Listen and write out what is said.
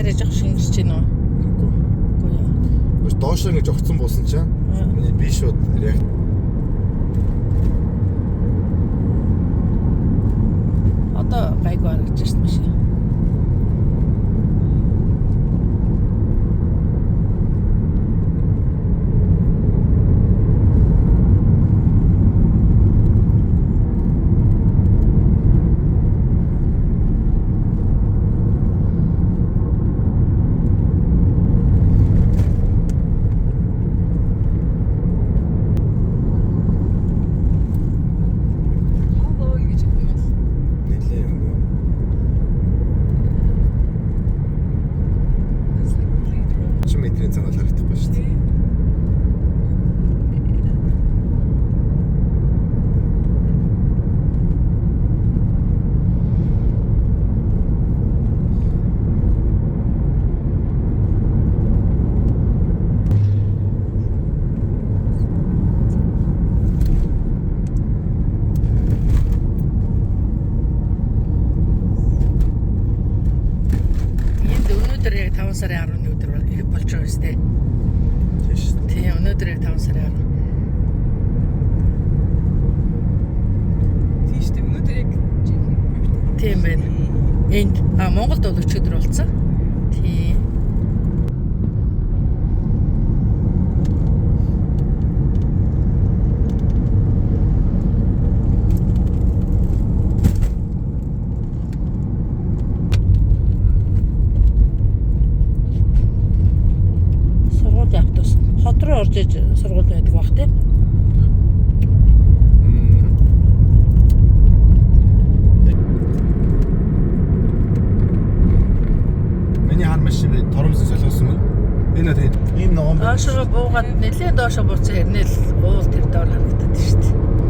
арай жоох шингэж чинь үү? Үгүй юу. Доош ингэж огцсон буусан чинь миний би шууд яг Одоо гайгүй харагдаж шít машин. метрийн цагаал харагдахгүй шүү дээ. Өнөөдөр яг 5 сарын 10-ны өдөр болж байгаа шүү дээ. Тийм, өнөөдөр яг 5 сарын 10. Тийм шүү дээ. Өнөөдөр яг Тийм байна. Энд Монголд бол өчигдөр болсон. Тийм. Хот руу орж иж сургууль байдаг баг тийм. Миний хан машин торомсон солиосон юм. Энэ тийм ийм ногоон Доошоо буугаад нэлээд доошоо буцаа хэрнээл уул тэр доор харагдаад шүү дээ.